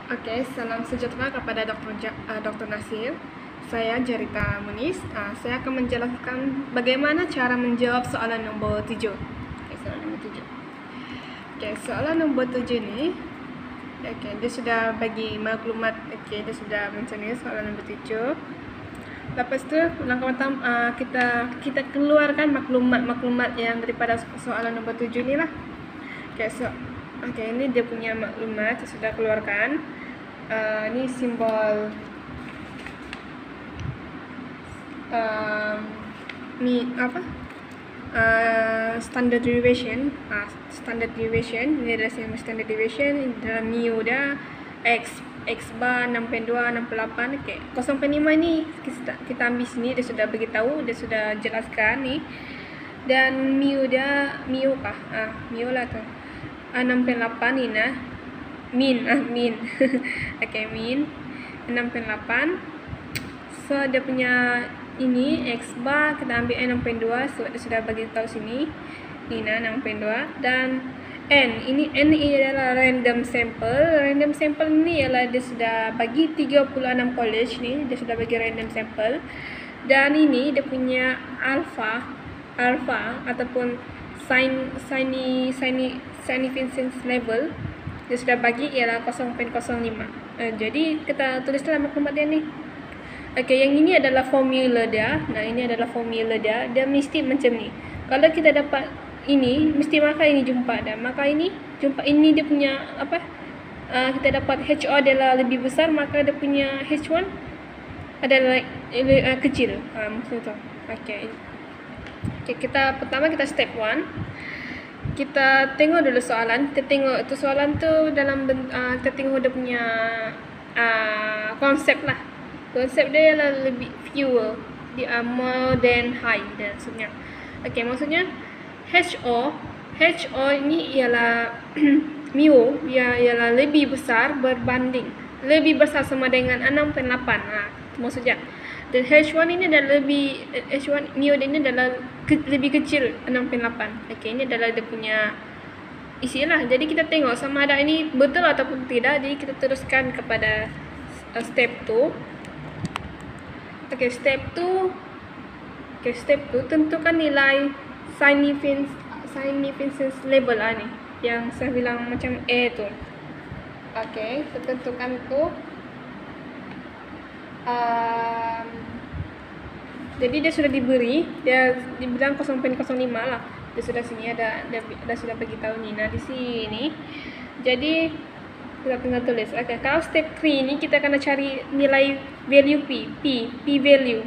Oke, salam sejahtera kepada Dr. Nasir. Saya Jarita Muniz. Saya akan menjelaskan bagaimana cara menjawab soalan nombor 7. Soalan nombor 7 ni, dia sudah bagi maklumat. Dia sudah mengenai soalan nombor 7. Lepas tu, langkah pertama kita keluarkan maklumat yang daripada soalan nombor 7 ni lah. Ini dia punya maklumat saya sudah keluarkan. Ini simbol standard deviation. Standard deviation ini adalah simbol standard deviation dalam mu dia x bar 6.2 6.8. 0.5 ni kita ambil sini, dia sudah beritahu, dia sudah jelaskan ni. Dan mu lah tu 6.8 ni nah. Min min 6.8. So dia punya ini x bar kita ambil 6.2, so dia sudah bagi tahu sini ni nah 6.2. Dan n ini adalah random sample. Random sample ni ialah dia sudah bagi 36 college ni, dia sudah bagi random sample. Dan ini dia punya alpha ataupun significance level dia sudah bagi ialah 0.05. Jadi kita tulis dalam maklumat dia ni. Yang ini adalah formula dia. Ini adalah formula dia. Dia mesti macam ni. Kalau kita dapat ini, mesti maka ini jumpa dah. Maka ini jumpa ini dia punya apa? Kita dapat HO adalah lebih besar, maka dia punya H1 adalah kecil. Maksud tu. Kita pertama kita step 1. Kita tengok dulu soalan. Kita tengok tu soalan tu dalam kita tengok dia punya konsep lah. Konsep dia ialah lebih fewer, dia more than high dia maksudnya. Maksudnya HO ini ialah mu ialah lebih besar berbanding lebih besar sama dengan 6.8. Maksudnya. Dan H1 ini adalah H1 mu ini adalah lebih kecil 6.8. Ini adalah dia punya isilah. Jadi kita tengok sama ada ini betul ataupun tidak. Jadi kita teruskan kepada step 2. Step 2 tentukan nilai significance level ni yang saya bilang macam A tu. Kita tentukan tu. Jadi dia sudah diberi, dia dibilang 0.05 lah. Dia sudah sini ada sudah bagi tahu ni di sini. Jadi kita tinggal tulis. Kalau step 3 ni kita akan cari nilai value P value.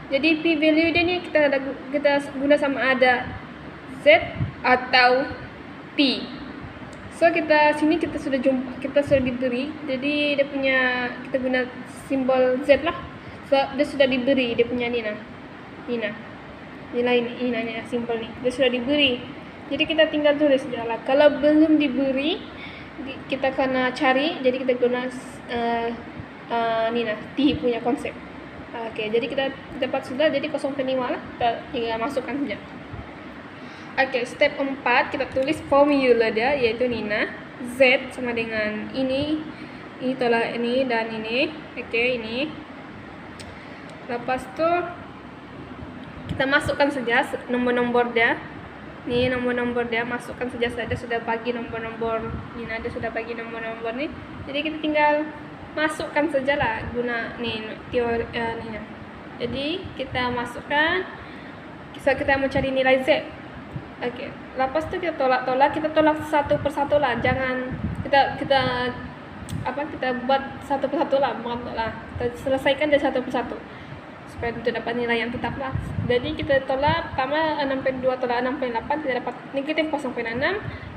Jadi P value dia ni kita guna sama ada Z atau T. So kita sudah jumpa, kita sudah diberi. Jadi dia punya kita guna simbol Z lah. So dia sudah diberi dia punya nilai ni simbol ni. Dia sudah diberi. Jadi kita tinggal tulis sajalah. Kalau belum diberi kita kena cari. Jadi kita guna T punya konsep. Jadi kita dapat sudah jadi 0.5 lah. Kita tinggal masukkan saja. Step 4 kita tulis formula dia, iaitu Nina. Z sama dengan ini tolak ini dan ini. Ini. Lepas tu kita masukkan saja nombor-nombor dia. Ni nombor-nombor dia, masukkan saja. Dia sudah bagi nombor-nombor Nina, dia sudah bagi nombor-nombor ni. Jadi kita tinggal masukkan sajalah guna ni teori Nina. Jadi kita masukkan. Kita mencari nilai Z. Lepas tu kita tolak satu persatu lah. Jangan kita buat satu persatu lah, kita selesaikan dari satu persatu supaya untuk dapat nilai yang tetap lah. Jadi kita tolak pertama 6.2 tolak 6.8, kita dapat negatif 0.6.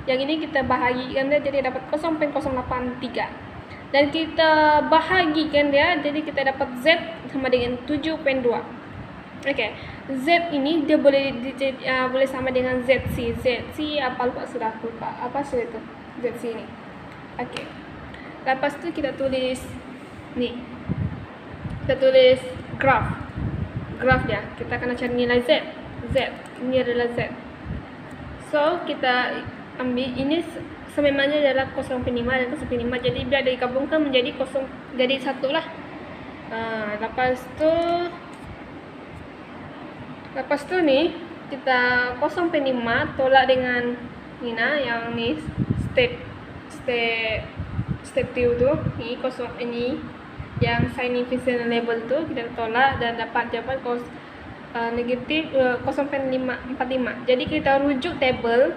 Yang ini kita bahagikan dia jadi dapat 0.083. Dan kita bahagikan dia jadi kita dapat Z sama dengan 7.2. Z ini dia boleh sama dengan ZC. Apa lupa sudah apa itu ZC ini. Lepas tu kita tulis ni. Kita tulis graf dia. Kita akan cari nilai Z. Ini adalah Z. So kita ambil ini sememangnya adalah 0,5 dan 0,5, jadi bila digabungkan menjadi jadi 1 lah. Lepas tu nih kita 0,5 tolak dengan Nina yang ni step 2 tu, ini yang significant label tu kita tolak dan dapat jawaban negatif 0,45. Jadi kita rujuk table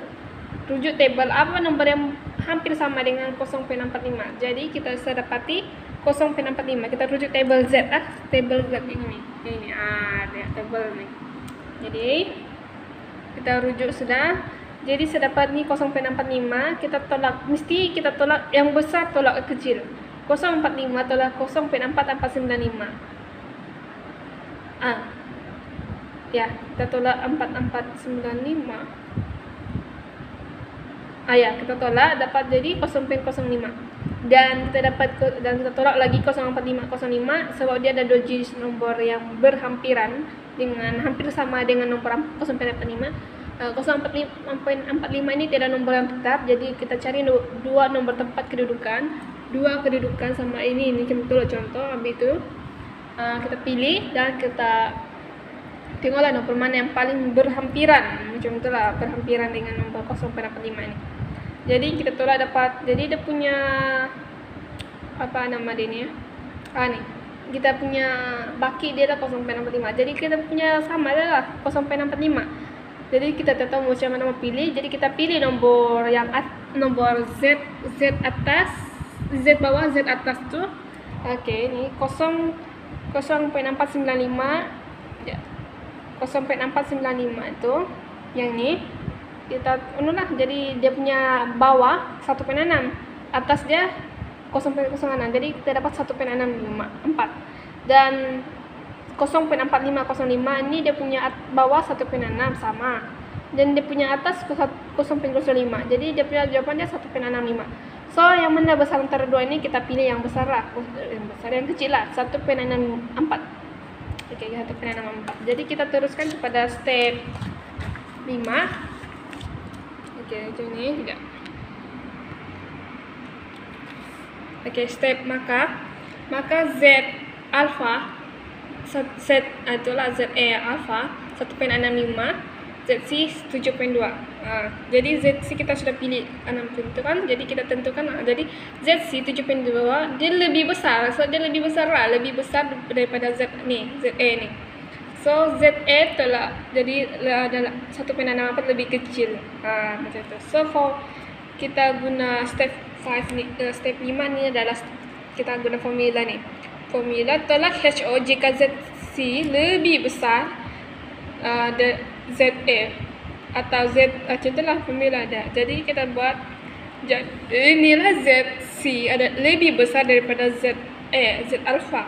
apa nombor yang hampir sama dengan 0,45. Jadi kita sudah dapati 0,45. Kita rujuk table Z table Z ini ada table ni. Jadi kita rujuk sudah. Jadi saya dapat ni 0,45. Kita tolak, mesti kita tolak yang besar tolak ke kecil. 0,45 tolak 0,4495. Ya, kita tolak 4495. Ya, kita tolak dapat jadi 0,05. Dan kita tolak lagi 0,4505 sebab dia ada 2 jenis nombor yang berhampiran dengan hampir sama dengan nomor 0,45. 0,45 ini tidak nombor yang tetap, jadi kita cari dua nomor tempat kedudukan. Dua kedudukan sama ini contoh. Habis itu kita pilih dan kita tengoklah nomor mana yang paling berhampiran. Macam itulah, berhampiran dengan nomor 0,45 ini. Jadi kita tolak dapat, jadi dia punya apa nama dia ni nih. Kita punya baki dia dah 0,45. Jadi kita punya sama adalah 0,45. Jadi kita tak tahu macam mana mau pilih. Jadi kita pilih nomor yang nomor Z atas, Z bawah, Z atas tu. Okey, ni 0,4495. Ya. 0,4495 itu yang ni kita lah, jadi dia punya bawah 1,6, atas dia 0,06. Jadi kita dapat 1,654. Dan 0,4505 ini dia punya bawah 1,6 sama. Dan dia punya atas 0,05. Jadi dia punya jawapan dia 1,65. So yang mana besar antara dua ini kita pilih yang besar lah. Yang besar, yang kecil lah 1,64. Okey, 1,64. Jadi kita teruskan kepada step 5. Okey, macam ni juga. Okey, step maka Z alpha itulah ZA alpha 1,65, ZC 7,2. Jadi ZC kita sudah pilih 6 kan. Jadi kita tentukan jadi ZC 7,2 dia lebih besar. So dia lebih besar lah, lebih besar daripada ZA ni. So ZA telah jadi adalah 1,64 lebih kecil. Macam tu. So for kita guna step 5 ni, step 5 ni adalah kita guna formula ni. Formula tolak HO jika ZC lebih besar ZA atau Z. Contohlah formula ada. Jadi kita buat, inilah ZC ada lebih besar daripada ZA, Z alpha.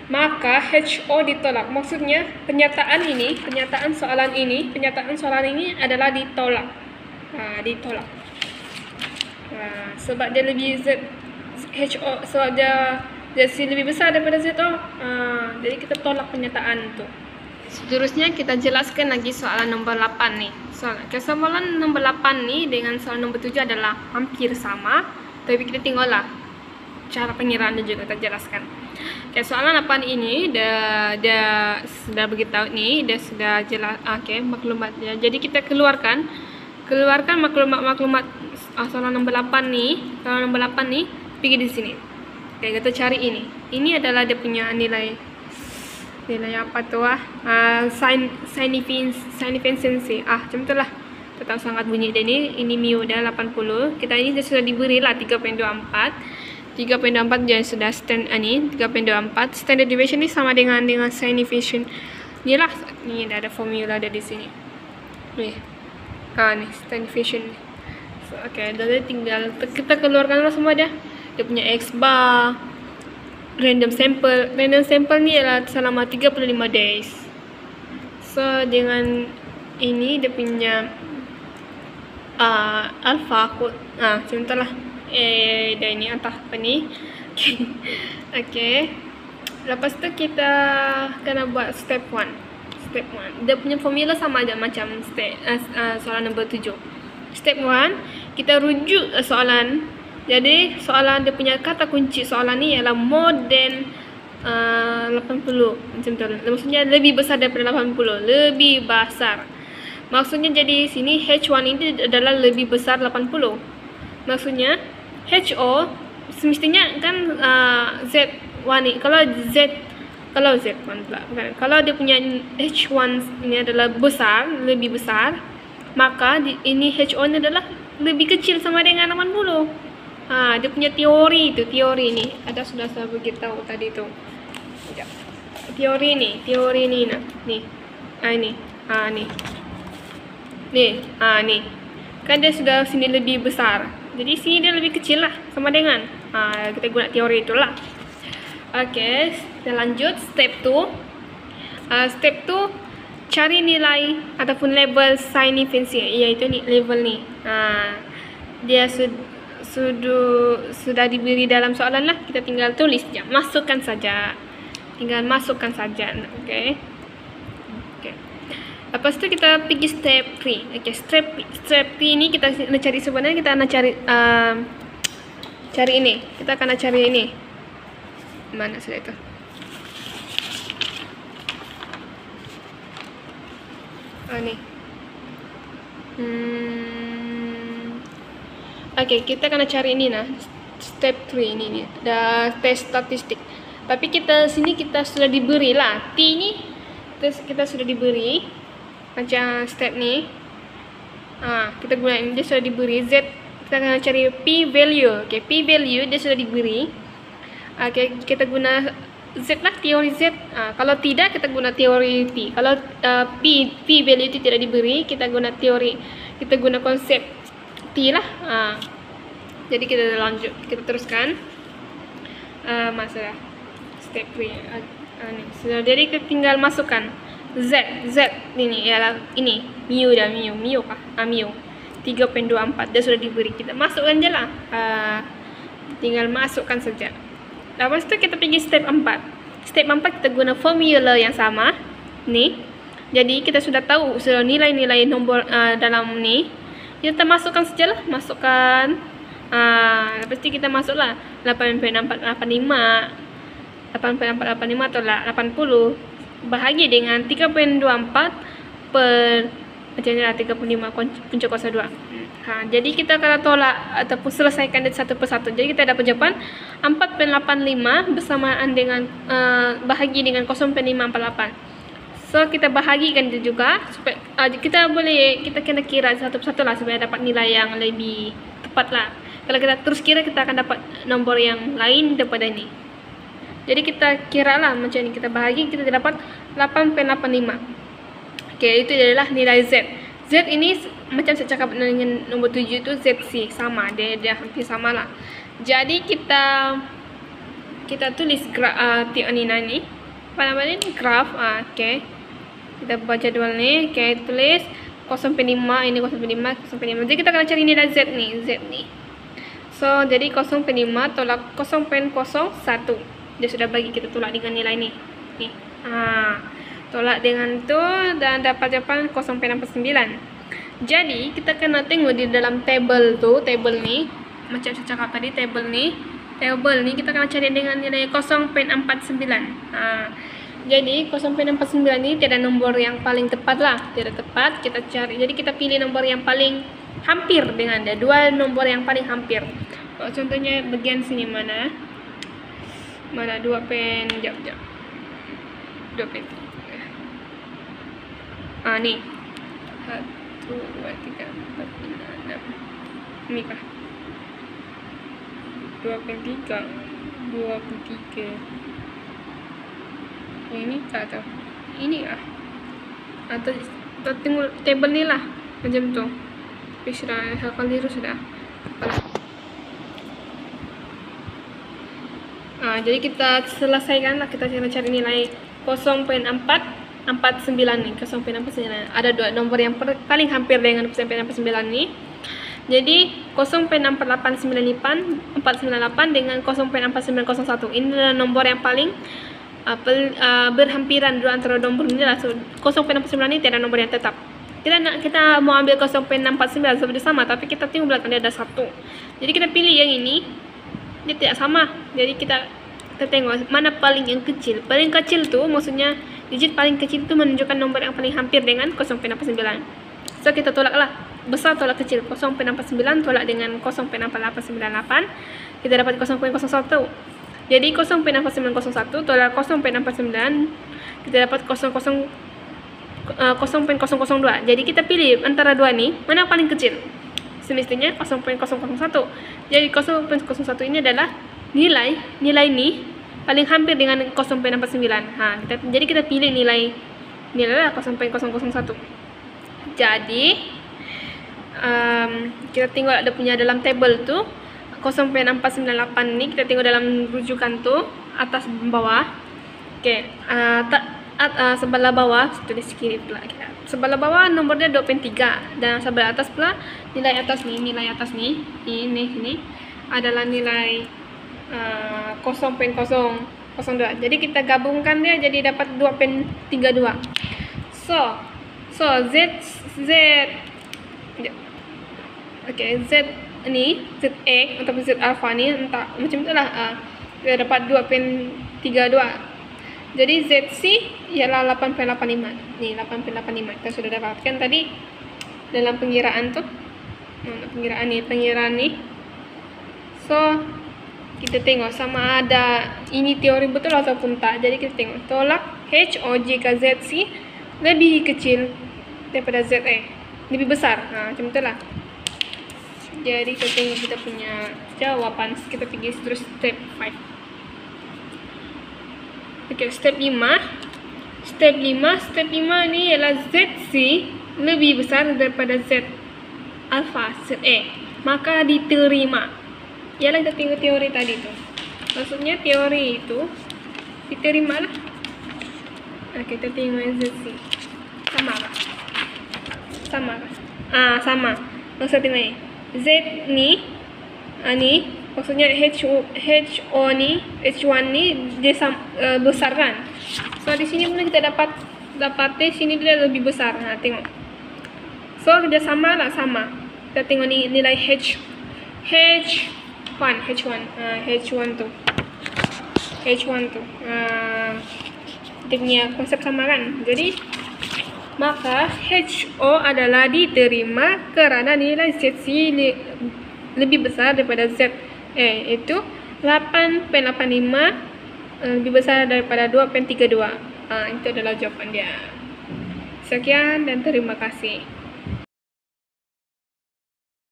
Maka HO ditolak. Maksudnya pernyataan soalan ini adalah ditolak. Ditolak. Sebab dia lebih HO, sebab dia ZC lebih besar daripada ZO. Jadi kita tolak pernyataan itu. Seterusnya kita jelaskan lagi soalan nombor 8 ni. Soalan nombor 8 ni dengan soalan nombor 7 adalah hampir sama. Tapi kita tengoklah cara pengiraan dia juga kita jelaskan. Okay, soalan 8 ini dia sudah beritahu ni, dia sudah jelas. Maklumatnya. Jadi kita keluarkan maklumat soalan nombor 8 ni. Soalan nombor 8 ni pergi di sini. Okay, kita cari ini. Ini adalah dia punya nilai apa tu significance. Macam tu lah. Tetap sangat bunyi dia ni. Ini mu dah 80. Kita ini sudah diberi lah 3.24 dia sudah ni 3.24. Standard deviation ni sama dengan significance. Ni lah. Ni ada formula ada di sini. Ni. Ni standard deviation. So, okay, jadi tinggal kita keluarkanlah semua dia. Dia punya X bar, random sample ni adalah selama 35 days. So dengan ini dia punya alpha code. Contohlah dan ini entah apa ni. Okay. Lepas tu kita kena buat step 1. Dia punya formula sama aja macam step soalan nombor 7. Step 1, kita rujuk soalan. Jadi soalan dia punya kata kunci soalan ni ialah more than 80 macam tu. Maksudnya lebih besar daripada 80, lebih besar. Maksudnya jadi sini H1 ini adalah lebih besar 80. Maksudnya HO semestinya kan Z1 ni kalau Z1 pula bukan. Kalau dia punya H1 ini adalah besar, lebih besar, maka ini HO ni adalah lebih kecil sama dengan 80. Dia punya teori ni sudah saya beritahu tadi tu. Sekejap. Teori ni nak ni. Ni. Ni. Kan dia sudah sini lebih besar. Jadi sini dia lebih kecil lah sama dengan. Kita guna teori itulah. Okey, kita lanjut step 2. Step 2 cari nilai ataupun level significance, iaitu ni level ni. Dia sudah diberi dalam soalan lah, kita tinggal tulis je, masukkan saja. Okey. Lepas tu kita pergi step 3. Okey, step 3 ni kita nak cari, sebenarnya kita nak cari ini. Kita akan nak cari ini. Mana sudah itu? Ni. Okey, kita akan cari ini nah. Step 3 ni dah tes statistik. Tapi kita sudah diberi lah T ni. Kita sudah diberi macam step ni. Kita guna ini, dia sudah diberi Z. Kita akan cari P value. Okey, P value dia sudah diberi. Okey, kita guna Z lah, teori Z. Kalau tidak kita guna teori T. Kalau P value itu tidak diberi, kita guna teori, kita guna konsep T lah. Jadi kita lanjut, kita teruskan. Masalah step 3 ni. Jadi kita tinggal masukkan Z ini ialah ini mu dah, mu kah? Mu 3.24 dia sudah diberi, kita masukkan je lah. Tinggal masukkan saja. Lepas tu kita pergi step 4. Step 4 kita guna formula yang sama ni. Jadi kita sudah tahu nilai-nilai nombor dalam ni. Kita masukkan sajalah, masukkan. Lepas tu kita masuklah 8.485 atau 80 bahagi dengan 3.24 per macam ni lah, 35 punca kuasa 2. Jadi kita akan tolak ataupun selesaikan dia satu persatu. Jadi kita dapat jawapan 4.85 bersamaan dengan bahagi dengan 0.548. So kita bahagikan dia juga supaya kita kena kira satu persatu lah supaya dapat nilai yang lebih tepat lah. Kalau kita terus kira, kita akan dapat nombor yang lain daripada ini. Jadi kita kira lah macam ni, kita bahagi, kita dapat 8.85. Okey, itu adalah nilai Z. Z ini macam saya cakap dengan nombor 7 itu ZC sama, dia hampir sama lah. Jadi kita tulis ni apa namanya ni, graf. Okey, kita buat jadual ni. Okey, tulis 0.5, ini 0.5. Jadi kita akan cari nilai Z ni. So jadi 0.5 tolak 0.01. Dia sudah bagi kita tolak dengan nilai ni. Tolak dengan tu dan dapat jawapan 0.69. Jadi kita kena tengok di dalam table ni, macam saya cakap tadi, table ni kita kena cari dengan nilai 0.49. Jadi 0.49 ni tiada nombor yang paling tepat lah, tidak tepat. Kita cari, jadi kita pilih nombor yang paling hampir dengan dia, dua nombor yang paling hampir. Contohnya bagian sini mana 2 pen, jap 2 pen. Ni 1, 2, 3, 4, 5, 6. Ni kah 23. Ini tak tahu. Ini kah? Atau tengok table ni lah macam tu. Tapi sudah keliru sudah. Jadi kita selesaikan lah, kita cari nilai 0.449 ni, 0.49. Ada dua nombor yang paling hampir dengan 0.49 ni. Jadi 0.498 dengan 0.4901. Ini adalah nombor yang paling berhampiran dua antara nombor ini lah. So 0.49 ini tiada nombor yang tetap. kita mau ambil 0.649 seperti sama, tapi kita tengok belakang dia ada 1. Jadi kita pilih yang ini, dia tidak sama. Jadi kita tengok mana paling yang kecil. Paling kecil tuh maksudnya digit paling kecil itu menunjukkan nomor yang paling hampir dengan 0.49. So kita tolaklah, besar tolak kecil, 0.49 tolak dengan 0.4898, kita dapat 0.01. Jadi 0.4901 tolak 0.49, kita dapat 0.002. Jadi kita pilih antara dua nih, mana paling kecil. Semestinya 0.001. Jadi 0.01 ini adalah nilai ini paling hampir dengan 0.49. Jadi kita pilih nilai lah 0.001. Jadi kita tengok ada punya dalam table tuh 0.498 ini, kita tengok dalam rujukan tuh atas bawah. Sebelah bawah tulis kiri pula. Sebelah bawah nomornya 2.3 dan sebelah atas pula nilai atas nih ini adalah nilai 0.002. Jadi kita gabungkan dia jadi dapat 2.32. So Z ini ZX ataupun Z alpha ni entah macam itulah, kita dapat 2.32. Jadi ZC ialah 8.85. Ni 8.85 kita sudah dapatkan tadi dalam pengiraan tuh. Pengiraan ni. So kita tengok sama ada ini teori betul ataupun tak. Jadi kita tengok tolak HO jika ZC lebih kecil daripada ZA, lebih besar. Macam itulah. Jadi kita tengok kita punya jawapan. Kita pergi terus step 5. Step 5 ni ialah ZC lebih besar daripada Z alpha ZA, maka diterima. Ialah kita tengok teori tadi tu. Maksudnya teori itu diterima lah. Kita tengok ZC sama lah. Sama. Maksud tengok ni Z ni maksudnya HO ni, H1 ni dia besar kan. So di sini pun kita dapat sini dia lebih besar. Tengok. So dia sama. Kita tengok ni nilai H1 tu. Dia punya konsep sama kan. Jadi maka HO adalah diterima kerana nilai ZC lebih besar daripada Z. Itu 8.85 lebih besar daripada 2.32. Itu adalah jawapan dia. Sekian dan terima kasih.